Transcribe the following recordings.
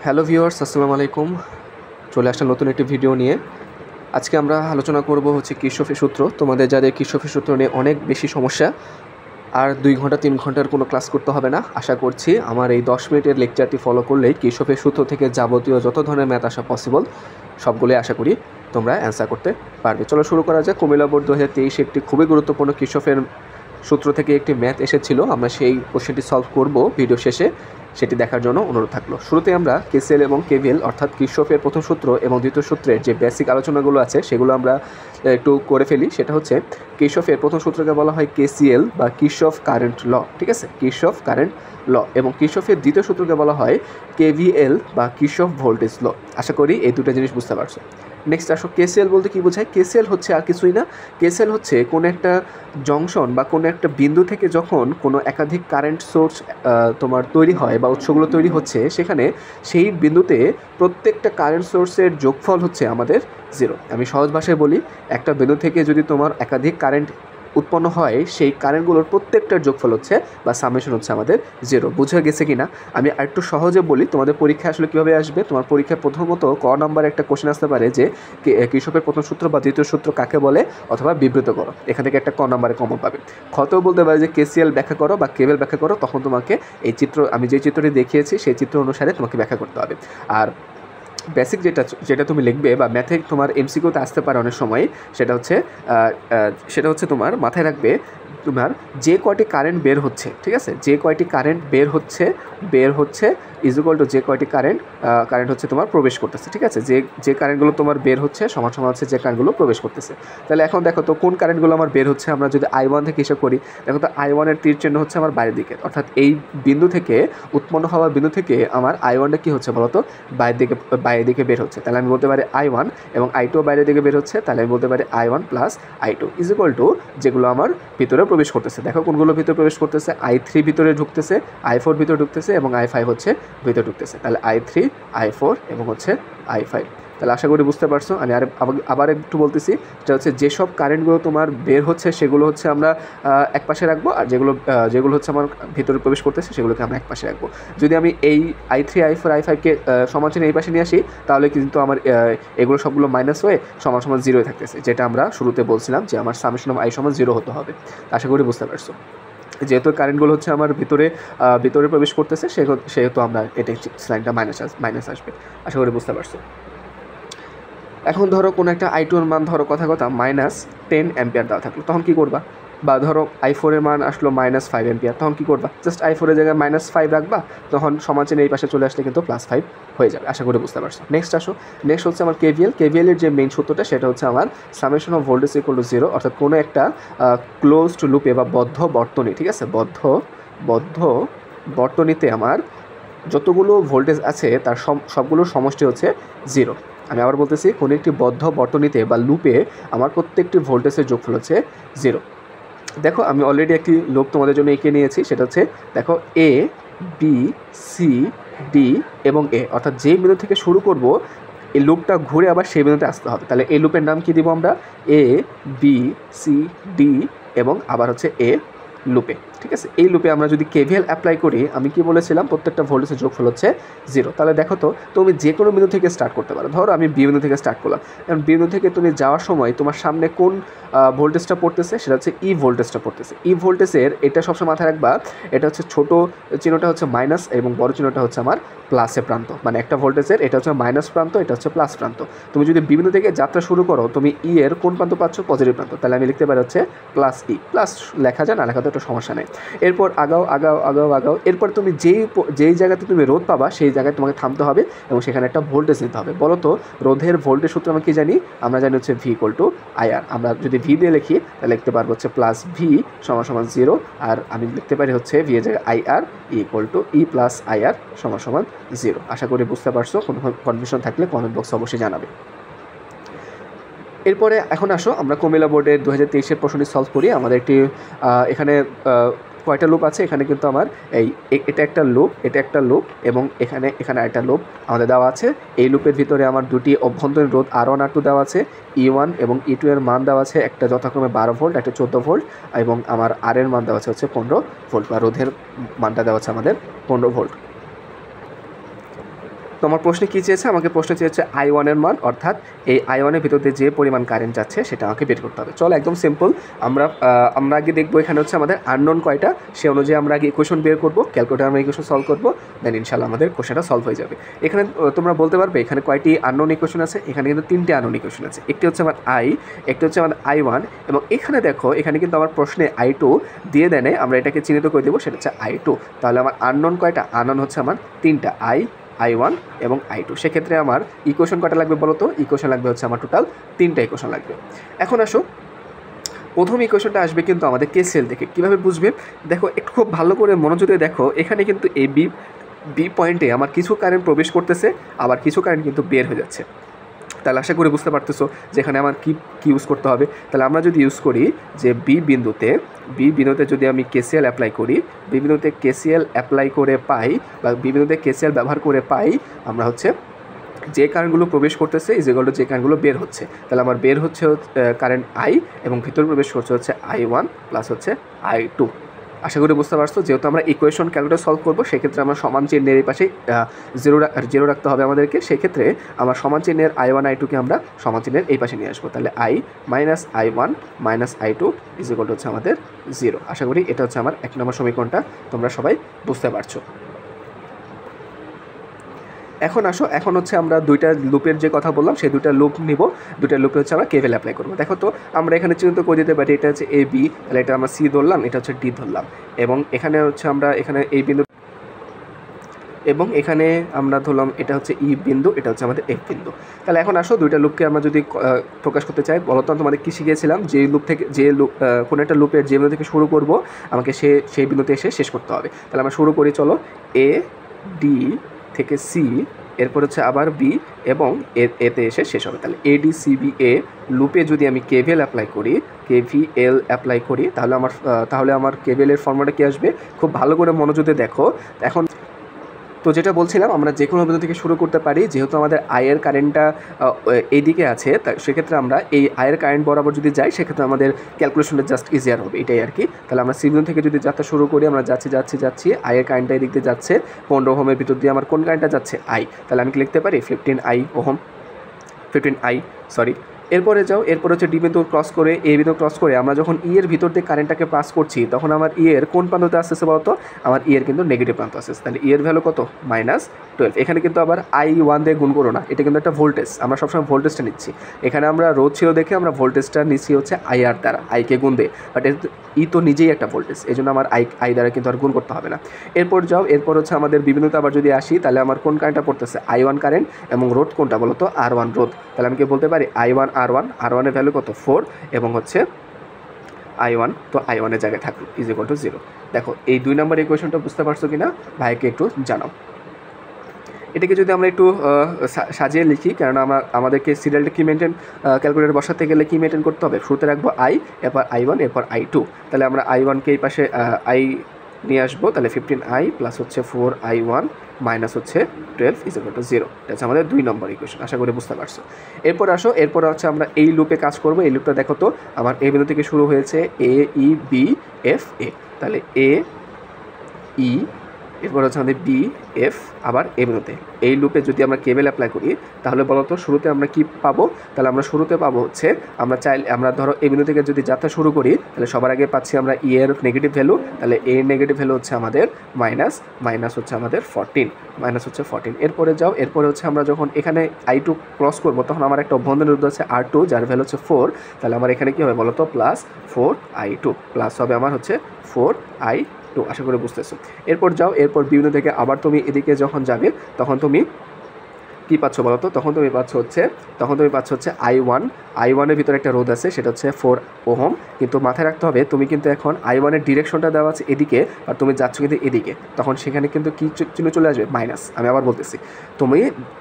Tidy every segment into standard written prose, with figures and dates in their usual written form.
Hello viewers, আসসালামু আলাইকুম। চলে আসলাম নতুন একটি ভিডিও নিয়ে। আজকে আমরা আলোচনা করব হচ্ছে কির্শফের সূত্র। তোমাদের যাদের কির্শফের সূত্র নিয়ে অনেক বেশি সমস্যা, আর 2 ঘন্টা 3 ঘন্টার কোনো ক্লাস করতে হবে না। আশা করছি আমার এই 10 মিনিটের লেকচারটি ফলো করলেই কির্শফের সূত্র থেকে যাবতীয় যত ধরনের ম্যাথ আসা পসিবল সবগুলোই আশা করি তোমরা অ্যান্সার করতে পারবে। চলো শুরু করা যাক। কুমিল্লা বোর্ড 2023 একটি খুবই গুরুত্বপূর্ণ কির্শফের সূত্র থেকে একটি ম্যাথ এসেছিল। আমরা সেই কোশ্চেনটি সলভ করব ভিডিও শেষে, সেটি দেখার জন্য অনুরোধ থাকলো। শুরুতে আমরা কেসিএল এবং কেভিএল অর্থাৎ কির্শফের প্রথম সূত্র এবং দ্বিতীয় সূত্রের যে বেসিক আলোচনাগুলো আছে সেগুলো আমরা একটু করে ফেলি। সেটা হচ্ছে কির্শফের প্রথম সূত্রকে বলা হয় কেসিএল বা কির্শফ কারেন্ট ল, ঠিক আছে, কির্শফ কারেন্ট ল। এবং কির্শফের দ্বিতীয় সূত্রকে বলা হয় কেভিএল বা কির্শফ ভোল্টেজ ল। আশা করি এই দুটো জিনিস বুঝতে পারছো। নেক্সট আসো, কেসিএল বলতে কী বোঝায়? কেসিএল হচ্ছে আর কিছুই না। কেসিএল হচ্ছে কোনো একটা জংশন বা কোনো একটা বিন্দু থেকে যখন কোনো একাধিক কারেন্ট সোর্স তোমার তৈরি হয় বা উৎসগুলো তৈরি হচ্ছে, সেখানে সেই বিন্দুতে প্রত্যেকটা কারেন্ট সোর্সের যোগফল হচ্ছে আমাদের জিরো। আমি সহজ ভাষায় বলি, একটা বিন্দু থেকে যদি তোমার একাধিক কারেন্ট উৎপন্ন হয়, সেই কারেন্টগুলোর প্রত্যেকটার যোগফল হচ্ছে বা সামেশন হচ্ছে আমাদের জিরো। বুঝে গেছে কি না? আমি আরেকটু সহজে বলি, তোমাদের পরীক্ষা আসলে কীভাবে আসবে। তোমার পরীক্ষায় প্রথমত ক নাম্বারে একটা কোশ্চেন আসতে পারে যে কির্শফের প্রথম সূত্র বা দ্বিতীয় সূত্র কাকে বলে, অথবা বিবৃত করো। এখান থেকে একটা ক নাম্বারে কমন পাবে। খতেও বলতে পারে যে কেসিএল ব্যাখ্যা করো বা কেভিএল ব্যাখ্যা করো। তখন তোমাকে এই চিত্র, আমি যে চিত্রটি দেখিয়েছি সেই চিত্র অনুসারে তোমাকে ব্যাখ্যা করতে হবে। আর বেসিক যেটা তুমি লিখবে বা ম্যাথে তোমার এমসিকিউতে আসতে পারে অনেক সময়, সেটা হচ্ছে তোমার মাথায় রাখবে, তোমার যে কয়টি কারেন্ট বের হচ্ছে, ঠিক আছে, যে কয়টি কারেন্ট বের হচ্ছে ইজ ইকুয়াল টু যে কয়টি কারেন্ট হচ্ছে তোমার প্রবেশ করতেছে, ঠিক আছে। যে কারেন্টগুলো তোমার বের হচ্ছে সমান হচ্ছে যে কারেন্টগুলো প্রবেশ করতেছে। তাহলে এখন দেখো তো কোন কারেন্টগুলো আমার বের হচ্ছে। আমরা যদি I1 থেকে হিসাব করি, দেখো তো I1-এর তীর চিহ্ন হচ্ছে আমার বাইরের দিকে, অর্থাৎ এই বিন্দু থেকে উৎপন্ন হওয়া বিন্দু থেকে আমার I1টা কী হচ্ছে বলতো, বাইরের দিকে বের হচ্ছে। তাহলে আমি বলতে পারি I1 এবং I2 বাইরের দিকে বের হচ্ছে। তাহলে আমি বলতে পারি I1 plus I2 is equal to যেগুলো আমার ভিতরে প্রবেশ করতেছে। দেখো কোনগুলো ভিতরে প্রবেশ করতেছে, I3 ভিতরে ঢুকতেছে, I4 ভিতরে ঢুকতেছে এবং I5 হচ্ছে ভিতরে ঢুকতেছে। তাহলে I3, I4 এবং হচ্ছে I5। তাহলে আশা করি বুঝতে পারছো। আমি আবার একটু বলতেছি, সেটা হচ্ছে যেসব কারেন্টগুলো তোমার বের হচ্ছে সেগুলো হচ্ছে আমরা এক পাশে রাখবো, আর যেগুলো হচ্ছে আমার ভিতরে প্রবেশ করতেছে সেগুলোকে আমরা এক পাশে রাখবো। যদি আমি এই I3, I4, I5-কে সমান চিহ্ন এই পাশে নিয়ে আসি, তাহলে কিন্তু আমার এগুলো সবগুলো মাইনাস হয়ে সমান জিরোয় থাকতেছে, যেটা আমরা শুরুতে বলছিলাম যে আমার সামেশন অফ I সমান জিরো হতে হবে। আশা করি বুঝতে পারছো। যেহেতু কারেন্টগুলো হচ্ছে আমার ভিতরে প্রবেশ করতেছে, সেহেতু আমরা এটা সাইনটা মাইনাস আসবে। আশা করি বুঝতে পারছো। এখন ধরো কোনো একটা I2-এর মান ধরো কথা -10 অ্যাম্পিয়ার দেওয়া থাকলো, তখন কী করবা? বা ধরো I4-এর মান আসলো -5 অ্যাম্পিয়ার, তখন কী করবা? জাস্ট I4-এর জায়গায় -5 রাখবা, তখন সমান চিহ্ন এই পাশে চলে আসলে কিন্তু +5 হয়ে যাবে। আশা করি বুঝতে পারছো। নেক্সট হচ্ছে আমার কেভিএলের যে মেইন সূত্রটা, সেটা হচ্ছে আমার summation of voltage equal to 0, অর্থাৎ কোনো একটা ক্লোজড লুপে বা বদ্ধ বর্তনী, ঠিক আছে, বদ্ধ বর্তনীতে আমার যতগুলো ভোল্টেজ আছে তার সবগুলোর সমষ্টি হচ্ছে 0। আমি আবার বলতেছি, কোনো একটি বদ্ধ বর্তনীতে বা লুপে আমার প্রত্যেকটি ভোল্টেজের যোগফল হচ্ছে 0। দেখো আমি অলরেডি একটি লুপ তোমাদের জন্য এঁকে নিয়েছি। সেটা হচ্ছে দেখো A, B, C, D এবং A, অর্থাৎ যে বিন্দু থেকে শুরু করব এই লুপটা ঘুরে আবার সেই বিন্দুতে আসতে হবে। তাহলে এই লুপের নাম কি দিব আমরা? A, B, C, D এবং আবার হচ্ছে A লুপে, ঠিক আছে। এই লুপে আমরা যদি কেভিএল অ্যাপ্লাই করি, আমি কি বলেছিলাম, প্রত্যেকটা ভোল্টেজের যোগফল হচ্ছে 0। তাহলে দেখো তো, তুমি যে কোনো বিন্দু থেকে স্টার্ট করতে পারো। ধরো আমি বি বিন্দু থেকে স্টার্ট করলাম, কারণ বি বিন্দু থেকে তুমি যাওয়ার সময় তোমার সামনে কোন ভোল্টেজটা পড়তেছে, সেটা হচ্ছে ই ভোল্টেজটা পড়তেছে। ই ভোল্টেজের এটা সবসময় মাথায় রাখবা, এটা হচ্ছে ছোটো চিহ্নটা হচ্ছে মাইনাস এবং বড় চিহ্নটা হচ্ছে আমার প্লাসে প্রান্ত। মানে একটা ভোল্টেজের এটা হচ্ছে মাইনাস প্রান্ত, এটা হচ্ছে প্লাস প্রান্ত। তুমি যদি বি বিন্দু থেকে যাত্রা শুরু করো, তুমি ই এর কোন প্রান্ত পাচ্ছ? পজিটিভ প্রান্ত। তাহলে আমি লিখতে পারি হচ্ছে প্লাস ই। প্লাস লেখা যায়, না লেখা তো একটা সমস্যা নেই। এরপর আগাও। এরপর তুমি যেই জায়গাতে তুমি রোধ পাবা, সেই জায়গায় তোমাকে থামতে হবে এবং সেখানে একটা ভোল্টেজ নিতে হবে। বলো তো, রোধের ভোল্টেজ সূত্র আমরা কি জানি? আমরা জানি হচ্ছে V ইকুয়াল টু IR। আমরা যদি V দিয়ে লিখি, তাহলে লিখতে পারবো হচ্ছে প্লাস V সমান 0, আর আমি লিখতে পারি হচ্ছে V এর জায়গায় IR equal to E plus IR সমান 0। আশা করি বুঝতে পারছো। কোনো কনফিউশন থাকলে কমেন্ট বক্সে অবশ্যই জানাবে। এরপরে এখন আসো আমরা কুমিল্লা বোর্ডের 2023-এর প্রশ্নটি সলভ করি। আমাদের একটি এখানে কয়টা লুপ আছে? এখানে কিন্তু আমার এটা একটা লুপ এবং এখানে আরেকটা লুপ আমাদের দেওয়া আছে। এই লুপের ভিতরে আমার দুটি অভ্যন্তরীণ রোধ R1 R2 দেওয়া আছে। E1 এবং E2 এর মান দেওয়া আছে, একটা যথাক্রমে 12 ভোল্ট, একটা 14 ভোল্ট এবং আমার R এর মান দেওয়া আছে হচ্ছে 15 ভোল্ট, বা রোধের মানটা দেওয়া আছে আমাদের 15 ভোল্ট। তো আমার প্রশ্নে কী চেয়েছে, আমাকে প্রশ্ন চেয়েছে I1 এর মান, অর্থাৎ এই I1 এর ভিতর দিয়ে যে পরিমাণ কারেন্ট যাচ্ছে সেটা আমাকে বের করতে হবে। চলো একদম সিম্পল, আমরা আগে দেখবো এখানে হচ্ছে আমাদের আননোন কয়টা, সে অনুযায়ী আমরা আগে ইকুয়েশন বের করবো, ক্যালকুলেটার আমরা ইকুয়েশন সলভ করবো, দেন ইনশাল্লাহ আমাদের কোশ্চেনটা সলভ হয়ে যাবে। এখানে তোমরা বলতে পারবে এখানে কয়টি আননোন ইকুয়েশন আছে, এখানে কিন্তু 3টে আননোন ইকুয়েশন আছে। একটি হচ্ছে আমার একটি হচ্ছে আমাদের I1, এবং এখানে দেখো এখানে কিন্তু আমার প্রশ্নে I2 দিয়ে দেনে, আমরা এটাকে চিহ্নিত করে দেবো, সেটা হচ্ছে I2। তাহলে আমার আননোন কয়টা, আননোন হচ্ছে আমার 3টা, I1 এবং I2। সেক্ষেত্রে আমার ইকুয়েশন কয়টা লাগবে বলো তো, ইকুয়েশন লাগবে হচ্ছে আমার টোটাল 3টা ইকুয়েশন লাগবে। এখন আসো প্রথম ইকুয়েশনটা আসবে কিন্তু আমাদের কেসিএল থেকে। কীভাবে বুঝবে দেখো, একটু খুব ভালো করে মনোযোগ দিয়ে দেখো, এখানে কিন্তু এই বি পয়েন্টে আমার কিছু কারেন্ট প্রবেশ করতেছে, আবার কিছু কারেন্ট কিন্তু বের হয়ে যাচ্ছে। তাহলে আশা করি বুঝতে পারতেছো যে এখানে আমার কী ইউজ করতে হবে। তাহলে আমরা যদি ইউজ করি যে বি বিন্দুতে যদি আমি কেসিএল অ্যাপ্লাই করি, বি বিন্দুতে কেসিএল অ্যাপ্লাই করে পাই, বা বি বিন্দুতে কেসিএল ব্যবহার করে পাই, আমরা হচ্ছে যে কারেন্টগুলো প্রবেশ করতেছে যে কারেন্টগুলো বের হচ্ছে। তাহলে আমার বের হচ্ছে কারেন্ট I, এবং ভিতরে প্রবেশ করছে হচ্ছে I1 প্লাস হচ্ছে I2। আশা করি বুঝতে পারছো। যেহেতু আমরা ইকুয়েশন ক্যালকুলেটর সলভ করবো, সেক্ষেত্রে আমার সমান চিহ্নের এই পাশে জিরো রাখতে হবে আমাদেরকে। সেক্ষেত্রে আমার সমান চিহ্নের I1 I2কে আমরা সমান চিহ্নের এই পাশে নিয়ে আসবো। তাহলে I-I1 -I2 = হচ্ছে আমাদের 0। আশা করি এটা হচ্ছে আমার 1 নম্বর সমীকরণটা তোমরা সবাই বুঝতে পারছো। এখন আসো, এখন হচ্ছে আমরা দুইটা লুপের যে কথা বললাম সেই দুইটা লুপ নিব, দুইটা লুপে হচ্ছে আমরা কেভিএল অ্যাপ্লাই করবো। দেখো তো আমরা এখানে চিহ্নিত করে দিতে পারি, এটা হচ্ছে এ বি, তাহলে এটা আমরা সি ধরলাম, এটা হচ্ছে ডি ধরলাম, এবং এখানে হচ্ছে আমরা এখানে এই বিন্দু, এবং এখানে আমরা ধরলাম এটা হচ্ছে ই বিন্দু, এটা হচ্ছে আমাদের এফ বিন্দু। তাহলে এখন আসো দুইটা লুপকে আমরা যদি প্রকাশ করতে চাই, বলতো তোমাদের কী শিখিয়েছিলাম, যে লুপ থেকে কোনো একটা লুপের যে বিন্দু থেকে শুরু করব আমাকে সেই বিন্দুতে এসে শেষ করতে হবে। তাহলে আমরা শুরু করি, চলো, এ ডি থেকে সি, এরপর হচ্ছে আবার বি, এবং এতে এসে শেষ হবে। তাহলে ADCBA লুপে যদি আমি কেভিএল অ্যাপ্লাই করি তাহলে আমার কেভিএলের ফর্মুলাটা কী আসবে, খুব ভালো করে মনোযোগে দেখো। এখন তো যেটা বলছিলাম, আমরা যে কোনো বিন্দু থেকে শুরু করতে পারি, যেহেতু আমাদের আয়ের কারেন্টটা এইদিকে আছে, সেক্ষেত্রে আমরা এই আয়ের কারেন্ট বরাবর যদি যাই, সেক্ষেত্রে আমাদের ক্যালকুলেশনটা জাস্ট ইজিয়ার হবে, এটাই আর কি। তাহলে আমরা সি বিন্দু থেকে যদি যাত্রা শুরু করি, আমরা যাচ্ছি আয়ের কারেন্টটা এদিক দিয়ে যাচ্ছে, 15 ওহমের ভিতর দিয়ে আমার কোন কারেন্টটা যাচ্ছে, I। তাহলে আমি কি লিখতে পারি 15 এরপর হচ্ছে ডি বিন্দু ক্রস করে এ বিন্দু ক্রস করে আমরা যখন ই এর ভিতর দিয়ে কারেন্টটাকে পাস করছি, তখন আমার ই এর কোন প্রান্ততে আসতেছে বলতো, আমার ই এর কিন্তু নেগেটিভ প্রান্ত আসতেছে। তাহলে ই এর ভ্যালু কত, -12। এখানে কিন্তু আবার I1 দিয়ে গুণ করো না, এটা কিন্তু একটা ভোল্টেজ, আমরা সবসময় ভোল্টেজটা নিচ্ছি। এখানে আমরা রোধ ছিল দেখে আমরা ভোল্টেজটা নিচ্ছি হচ্ছে IR দ্বারা, আইকে গুণ দিয়ে, বাট ই তো নিজেই একটা ভোল্টেজ, এই জন্য আমার আই দ্বারা কিন্তু আর গুণ করতে হবে না। এরপর হচ্ছে আমাদের বিভিন্নতে আবার যদি আসি, তাহলে আমার কোন কারেন্টটা পড়তেছে, I1 কারেন্ট, এবং রোধ কোনটা বলতো, R1 রোধ। তাহলে আমি কি বলতে পারি I1 R1 এর ভ্যালু কত, 4, এবং হচ্ছে I1, তো I1 এর জায়গায় থাকলো = 0। দেখো এই 2 নম্বর ইকুয়েশনটা বুঝতে পারছো কিনা ভাইকে একটু জানাও। এটাকে যদি আমরা একটু সাজিয়ে লিখি, কারণ আমাদেরকে সিরিয়ালটা কি মেনটেন, ক্যালকুলেটর বসাতে গেলে কি মেনটেন করতে হবে, শুরুতে রাখবো I, এরপর I1, এরপর I2। তাহলে আমরা I1কে এই পাশে I নিয়ে আসবো, তাহলে 15I প্লাস হচ্ছে 4I1 মাইনাস হচ্ছে 12 = 0। এটা হচ্ছে আমাদের 2 নম্বর ইকুয়েশন। আশা করি বুঝতে পারছো। এরপর হচ্ছে আমরা এই লুপে কাজ করবো। এই লুপটা দেখো তো, আমার এই বিন্দু থেকে শুরু হয়েছে AEBFA, তাহলে AE, এরপর হচ্ছে আমাদের BF, আবার এ বিন্দুতে। এই লুপে যদি আমরা কেভিএল অ্যাপ্লাই করি, তাহলে বলতো শুরুতে আমরা কি পাবো, তাহলে আমরা শুরুতে পাবো হচ্ছে, আমরা ধরো এই বিন্দু থেকে যদি যাত্রা শুরু করি, তাহলে সবার আগে পাচ্ছি আমরা ই এর নেগেটিভ ভ্যালু, তাহলে এ নেগেটিভ ভ্যালু হচ্ছে আমাদের মাইনাস হচ্ছে আমাদের 14। এরপরে হচ্ছে আমরা যখন এখানে I2 ক্রস করবো, তখন আমার একটা অভ্যন্তরীণ রোধ আছে R2, যার ভ্যালু হচ্ছে 4। তাহলে আমার এখানে কী হবে বলতো, +4I2, প্লাস হবে আমার হচ্ছে 4I2। আশা করে বুঝতেছো। এরপর বিভিন্ন থেকে আবার তুমি এদিকে যখন যাবে, তখন তুমি কী পাচ্ছ বলো তো, তখন তুমি পাচ্ছ হচ্ছে I1 এর ভিতরে একটা রোধ আছে, সেটা হচ্ছে 4 ওহম। কিন্তু মাথায় রাখতে হবে, তুমি কিন্তু এখন I1 এর ডিরেকশনটা দেওয়া আছে এদিকে, আর তুমি যাচ্ছ কিন্তু এদিকে, তখন সেখানে কিন্তু কী চিহ্ন চলে আসবে, মাইনাস। আমি আবার বলতেছি,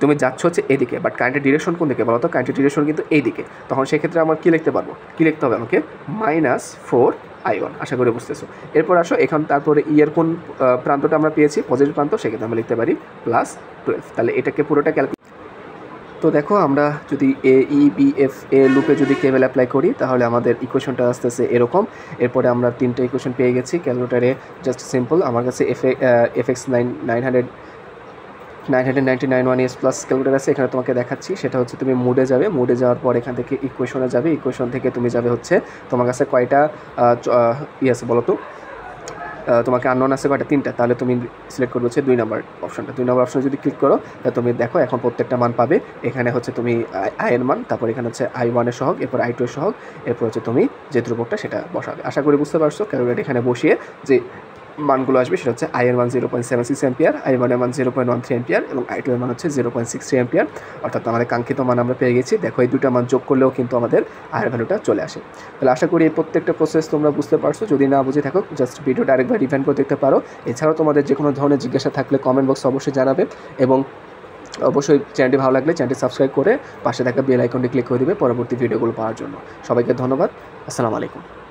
তুমি যাচ্ছ হচ্ছে এদিকে, বাট কারেন্টের ডিরেকশন কোন দিকে বলো তো, কারেন্টের ডিরেকশন কিন্তু এইদিকে। তখন সেক্ষেত্রে আমার কী লিখতে হবে আমাকে, -4I1। আশা করে বুঝতেছো। এরপর আসো, তারপরে ই এর কোন প্রান্তটা আমরা পেয়েছি, পজিটিভ প্রান্ত, সেক্ষেত্রে আমরা লিখতে পারি +12। তাহলে এটাকে পুরোটা তো দেখো, আমরা যদি AEBFA লুপে যদি কেভিএল অ্যাপ্লাই করি, তাহলে আমাদের ইকুয়েশনটা আসতেছে এরকম। এরপরে আমরা 3টে ইকুয়েশন পেয়ে গেছি ক্যালকুলেটারে, জাস্ট সিম্পল। আমার কাছে FX 900 999 1 S প্লাস ক্যালকুলেটর আছে, এখানে তোমাকে দেখাচ্ছি। সেটা হচ্ছে তুমি মোডে যাবে, মোডে যাওয়ার পর এখান থেকে ইকুয়েশনে যাবে, ইকুয়েশন থেকে তুমি যাবে হচ্ছে তোমার কাছে কয়টা আছে বলো তো, তোমাকে আননোন আছে কয়টা, 3টা। তাহলে তুমি সিলেক্ট করবে হচ্ছে 2 নম্বর অপশনটা। 2 নম্বর অপশনে যদি ক্লিক করো তাহলে তুমি দেখো এখন প্রত্যেকটা মান পাবে। এখানে হচ্ছে তুমি আই এর মান, তারপর এখানে হচ্ছে I1 এর সহগ, এরপর I2 এর সহগ, এরপর হচ্ছে তুমি যে ধ্রুবকটা সেটা বসাবে। আশা করি বুঝতে পারছো। ক্যালকুলেটর এখানে বসিয়ে যে মানগুলো আসবে সেটা হচ্ছে I এর মান 0.76 অ্যাম্পিয়ার, I1 এর মান 0.13 অ্যাম্পিয়ার এবং I2 এর মান হচ্ছে 0.63 অ্যাম্পিয়ার। অর্থাৎ আমাদের কাঙ্ক্ষিত মান আমরা পেয়ে গেছি। দেখো এই দুটো মান যোগ করলেও কিন্তু আমাদের আয়ের ভ্যালুটা চলে আসে। তাহলে আশা করি এই প্রত্যেকটা প্রসেস তোমরা বুঝতে পারছো। যদি না বুঝে থাকো জাস্ট ভিডিওটা আরেকবার রিভাইন্ড করে দেখতে পারো। এছাড়াও তোমাদের যে কোনো ধরনের জিজ্ঞাসা থাকলে কমেন্ট বক্সে অবশ্যই জানাবে এবং অবশ্যই চ্যানেলটি ভালো লাগলে চ্যানেলটি সাবস্ক্রাইব করে পাশে থাকা বেল আইকনটি ক্লিক করে দিবে পরবর্তী ভিডিওগুলো পাওয়ার জন্য। সবাইকে ধন্যবাদ। আসসালামু আলাইকুম।